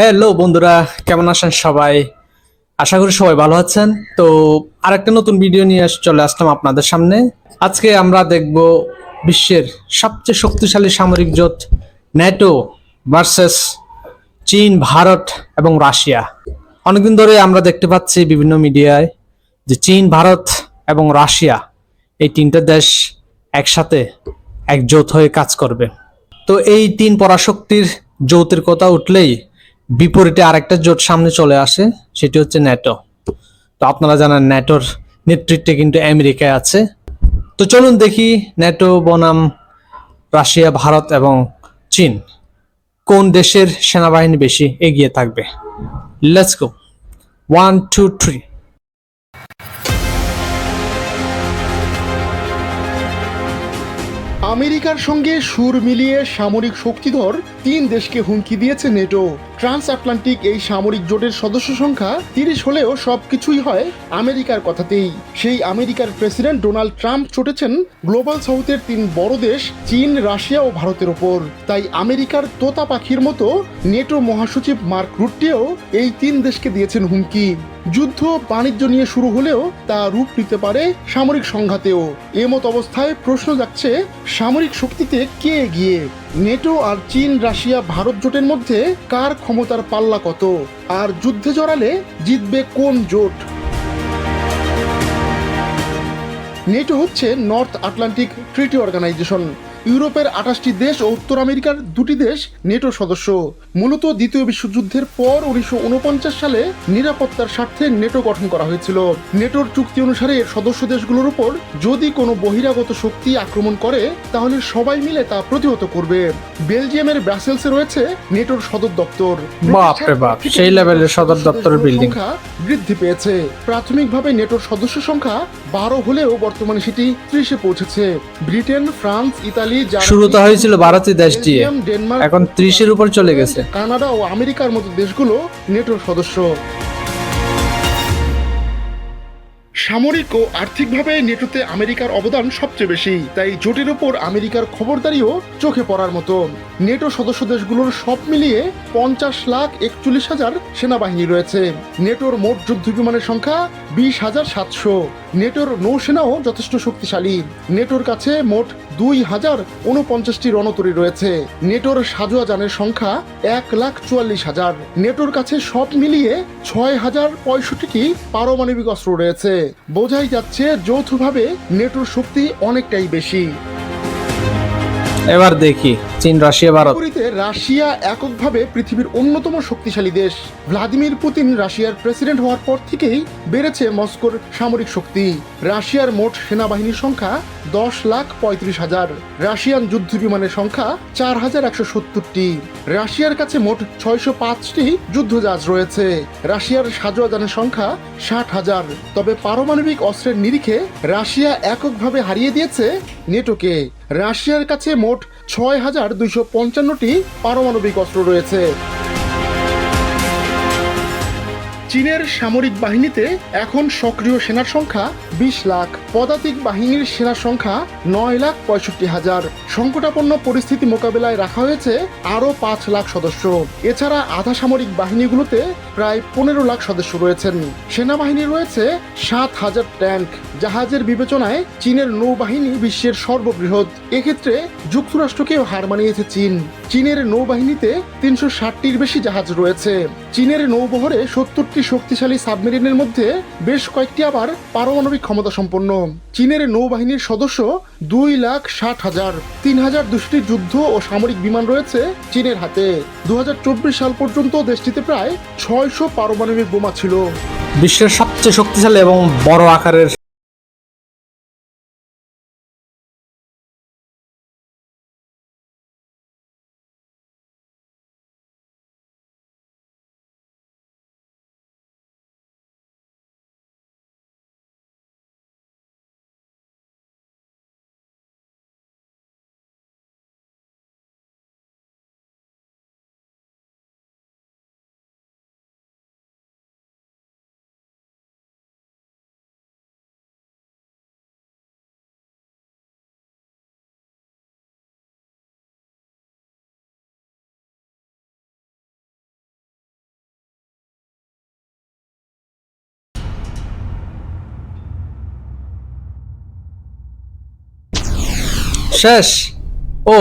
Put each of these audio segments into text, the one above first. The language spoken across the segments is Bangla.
হ্যালো বন্ধুরা, কেমন আছেন সবাই? আশা করি সবাই ভালো আছেন। তো আরেকটা নতুন ভিডিও নিয়ে চলে আসলাম আপনাদের সামনে। আজকে আমরা দেখব বিশ্বের সবচেয়ে শক্তিশালী সামরিক জোট ন্যাটো ভার্সেস চীন, ভারত এবং রাশিয়া। অনেকদিন ধরে আমরা দেখতে পাচ্ছি বিভিন্ন মিডিয়ায় যে চীন, ভারত এবং রাশিয়া এই তিনটে দেশ একসাথে একজোট হয়ে কাজ করবে। তো এই তিন পরাশক্তির যৌথের কথা উঠলেই বিপরীতে আরেকটা জোট সামনে চলে আসে, সেটি হচ্ছে ন্যাটো। তো আপনারা জানেন ন্যাটোর নেতৃত্বে কিন্তু আমেরিকা আছে। তো চলুন দেখি ন্যাটো বনাম রাশিয়া, ভারত এবং চীন কোন দেশের সেনাবাহিনী বেশি এগিয়ে থাকবে। Let's go, 1 2 3। আমেরিকার সঙ্গে সুর মিলিয়ে সামরিক শক্তিধর তিন দেশকে হুমকি দিয়েছে নেটো। ট্রান্স আটলান্টিক এই সামরিক জোটের সদস্য সংখ্যা 30 হলেও সবকিছুই হয় আমেরিকার কথাতেই। সেই আমেরিকার প্রেসিডেন্ট ডোনাল্ড ট্রাম্প চটেছেন গ্লোবাল সাউথের তিন বড় দেশ চীন, রাশিয়া ও ভারতের ওপর। তাই আমেরিকার তোতা পাখির মতো নেটো মহাসচিব মার্ক রুট্টেও এই তিন দেশকে দিয়েছেন হুমকি। যুদ্ধ বাণিজ্য নিয়ে শুরু হলেও তা রূপ নিতে পারে সামরিক সংঘাতেও। এমত অবস্থায় প্রশ্ন যাচ্ছে, সামরিক শক্তিতে কে এগিয়ে? নেটো আর চীন, রাশিয়া, ভারত জোটের মধ্যে কার ক্ষমতার পাল্লা কত? আর যুদ্ধে জড়ালে জিতবে কোন জোট? নেটো হচ্ছে নর্থ আটলান্টিক ট্রিটি অর্গানাইজেশন। ইউরোপের 28টি দেশ ও উত্তর আমেরিকার 2টি দেশ নেটোর সদস্য। মূলত দ্বিতীয় বিশ্বযুদ্ধের পর 1949 সালে নিরাপত্তার স্বার্থে নেটো গঠন করা হয়েছিল। নেটোর চুক্তি অনুসারে এর সদস্য দেশগুলোর উপর যদি কোনো বহিরাগত শক্তি আক্রমণ করে তাহলে সবাই মিলে তা প্রতিহত করবে। বেলজিয়ামের ব্রাসেলসে রয়েছে নেটোর সদর দপ্তর। বাপ রে বাপ, সেই লেভেলের সদর দপ্তরের বিল্ডিং। সংখ্যা বৃদ্ধি পেয়েছে। প্রাথমিকভাবে নেটোর সদস্য সংখ্যা 12 হলেও বর্তমানে সেটি 30-এ পৌঁছেছে। ব্রিটেন, ফ্রান্স, ইতালি, শুরুতে হয়েছিল 12টি দেশ দিয়ে, বেলজিয়াম, ডেনমার্ক, এখন 30-এর উপর চলে গেছে। কানাডা ও আমেরিকার মতো দেশগুলো নেটোর সদস্য। সামরিক ও আর্থিকভাবে নেটোতে আমেরিকার অবদান সবচেয়ে বেশি, তাই জোটের ওপর আমেরিকার খবরদারিও চোখে পড়ার মতো। নেটো সদস্য দেশগুলোর সব মিলিয়ে 50,41,000 সেনাবাহিনী রয়েছে। নেটোর মোট যুদ্ধ বিমানের সংখ্যা 20,700। নেটোর নৌসেনাও যথেষ্ট শক্তিশালী। নেটোর কাছে মোট 2,049টি রণতরী রয়েছে। নেটোর সাজোয়া যানের সংখ্যা 1,44,000। নেটোর কাছে সব মিলিয়ে 6,065টি পারমাণবিক অস্ত্র রয়েছে। বোঝাই যাচ্ছে যৌথভাবে নেটোর শক্তি অনেকটাই বেশি। এবার দেখি চীন, রাশিয়া, ভারত। বিপরীতে রাশিয়া এককভাবে পৃথিবীর অন্যতম শক্তিশালী দেশ। ভ্লাদিমির পুতিন রাশিয়ার প্রেসিডেন্ট হওয়ার পর থেকেই বেড়েছে মস্কোর সামরিক শক্তি। রাশিয়ার মোট সেনাবাহিনীর সংখ্যা 10,35,000। রাশিয়ান যুদ্ধ বিমানের সংখ্যা 4,170টি। রাশিয়ার কাছে মোট 605টি যুদ্ধজাহাজ রয়েছে। রাশিয়ার সাজোয়া যানের সংখ্যা 60,000। তবে পারমাণবিক অস্ত্রের নিরিখে রাশিয়া এককভাবে হারিয়ে দিয়েছে নেটোকে। রাশিয়ার কাছে মোট 6,255টি পারমাণবিক অস্ত্র রয়েছে। চীনের সামরিক বাহিনীতে এখন সক্রিয় সেনার সংখ্যা 20 লাখ। পদাতিক বাহিনীর সেনার সংখ্যা 9,65,000। সংকটাপন্ন পরিস্থিতি মোকাবেলায় রাখা হয়েছে আরও 5 লাখ সদস্য। এছাড়া আধা সামরিক বাহিনীগুলোতে প্রায় 15 লাখ সদস্য রয়েছেন। সেনাবাহিনী রয়েছে 7,000 ট্যাঙ্ক। জাহাজের বিবেচনায় চীনের নৌবাহিনী বিশ্বের সর্ববৃহৎ। এক্ষেত্রে যুক্তরাষ্ট্রকেও হার মানিয়েছে চীন। চীনের নৌবাহিনীতে 360টির বেশি জাহাজ রয়েছে। চীনের নৌবহরে 70টি শক্তিশালী সাবমেরিনের মধ্যে বেশ কয়েকটি আবার পারমাণবিক ক্ষমতা সম্পন্ন। চীনের নৌবাহিনীর সদস্য 2,60,000। 3,200টি যুদ্ধ ও সামরিক বিমান রয়েছে চীনের হাতে। 2024 সাল পর্যন্ত দেশটিতে প্রায় 600 পারমাণবিক বোমা ছিল। বিশ্বের সবচেয়ে শক্তিশালী এবং বড় আকারের শেষ। ও,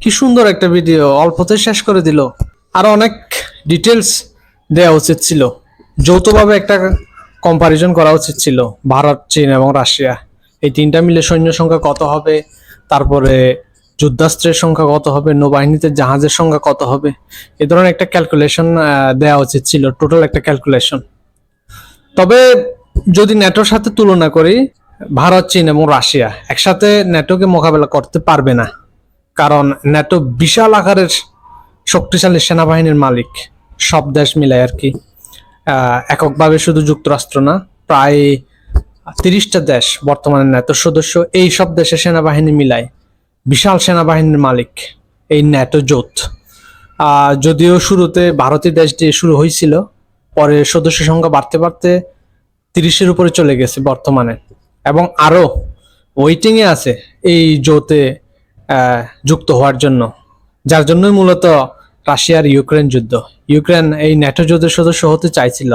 কি সুন্দর একটা ভিডিও, অল্পতে শেষ করে দিল। আর অনেক ডিটেলস দেওয়া উচিত ছিল, যৌথভাবে একটা কম্পারিজন করা উচিত ছিল। ভারত, চীন এবং রাশিয়া এই তিনটা মিলে সৈন্য সংখ্যা কত হবে, তারপরে যুদ্ধাস্ত্রের সংখ্যা কত হবে, নৌবাহিনীতে জাহাজের সংখ্যা কত হবে, এই ধরনের একটা ক্যালকুলেশন দেওয়া উচিত ছিল, টোটাল একটা ক্যালকুলেশন। তবে যদি ন্যাটোর সাথে তুলনা করি, ভারত, চীন এবং রাশিয়া একসাথে ন্যাটোকে মোকাবেলা করতে পারবে না, কারণ ন্যাটো বিশাল আকারের শক্তিশালী সেনাবাহিনীর মালিক। সব দেশ মিলায় আর কি, এককভাবে শুধু যুক্তরাষ্ট্র না, প্রায় 30টা দেশ বর্তমানে ন্যাটোর সদস্য। এই সব দেশের সেনাবাহিনী মিলায় বিশাল সেনাবাহিনীর মালিক এই ন্যাটো জোট। যদিও শুরুতে ভারতীয় দেশ দিয়ে শুরু হয়েছিল, পরে সদস্য সংখ্যা বাড়তে বাড়তে 30-এর উপরে চলে গেছে বর্তমানে, এবং আরো ওয়েটিং এ আছে এই জোটে যুক্ত হওয়ার জন্য। যার জন্যই মূলত রাশিয়ার ইউক্রেন যুদ্ধ। ইউক্রেন এই ন্যাটো জোটের সদস্য হতে চাইছিল,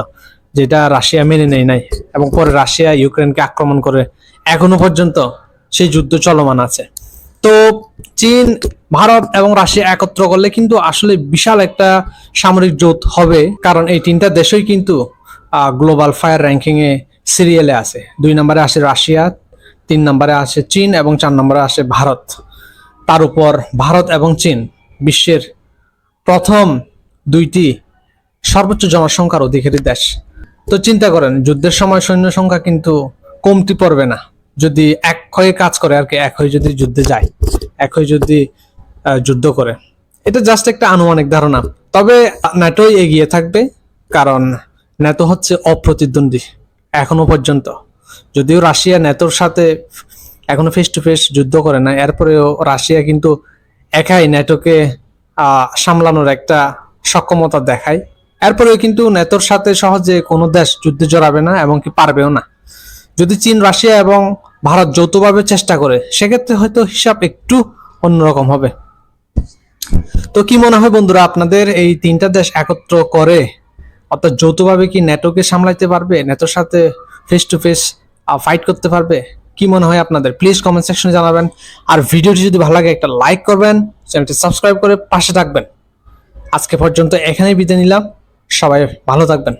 যেটা রাশিয়া মেনে নেয় নাই, এবং পরে রাশিয়া ইউক্রেনকে আক্রমণ করে এখনো পর্যন্ত সেই যুদ্ধ চলমান আছে। তো চীন, ভারত এবং রাশিয়া একত্র করলে কিন্তু আসলে বিশাল একটা সামরিক জোট হবে, কারণ এই তিনটা দেশই কিন্তু গ্লোবাল ফায়ার র্যাঙ্কিং এ সিরিয়ালে আছে। 2 নম্বরে আসে রাশিয়া, 3 নম্বরে আসে চীন এবং 4 নম্বরে আসে ভারত। তার উপর ভারত এবং চীন বিশ্বের প্রথম দুইটি সর্বোচ্চ জনসংখ্যার অধিকারী দেশ। তো চিন্তা করেন, যুদ্ধের সময় সৈন্য সংখ্যা কিন্তু কমতি পড়বে না, যদি এক হয়ে কাজ করে আর কি, এক হয়ে যদি যুদ্ধে যায়, এক হয়ে যদি যুদ্ধ করে। এটা জাস্ট একটা আনুমানিক ধারণা। তবে ন্যাটোই এগিয়ে থাকবে, কারণ ন্যাটো হচ্ছে অপ্রতিদ্বন্দ্বী এখনো পর্যন্ত। যদিও রাশিয়া ন্যাটোর সাথে এখনো ফেস টু ফেস যুদ্ধ করে না, এরপরেও রাশিয়া কিন্তু একাই ন্যাটোকে সামলানোর একটা সক্ষমতা দেখায়। এরপরেও কিন্তু ন্যাটোর সাথে সহজে কোনো দেশ যুদ্ধে জড়াবে না, এবং কি পারবেও না। যদি চীন, রাশিয়া এবং ভারত যৌথভাবে চেষ্টা করে, সেক্ষেত্রে হয়তো হিসাব একটু অন্যরকম হবে। তো কি মনে হয় বন্ধুরা, আপনাদের এই তিনটা দেশ একত্র করে অর্থাৎ যৌথভাবে কি ন্যাটোকে সামলাইতে পারবে, ন্যাটোর সাথে ফেস টু ফেস ফাইট করতে পারবে? কি মনে হয় আপনাদের? প্লিজ কমেন্ট সেকশনে জানাবেন। আর ভিডিওটি যদি ভালো লাগে একটা লাইক করবেন, চ্যানেলটি সাবস্ক্রাইব করে পাশে থাকবেন। আজকে পর্যন্ত এখানেই বিদায় নিলাম, সবাই ভালো থাকবেন।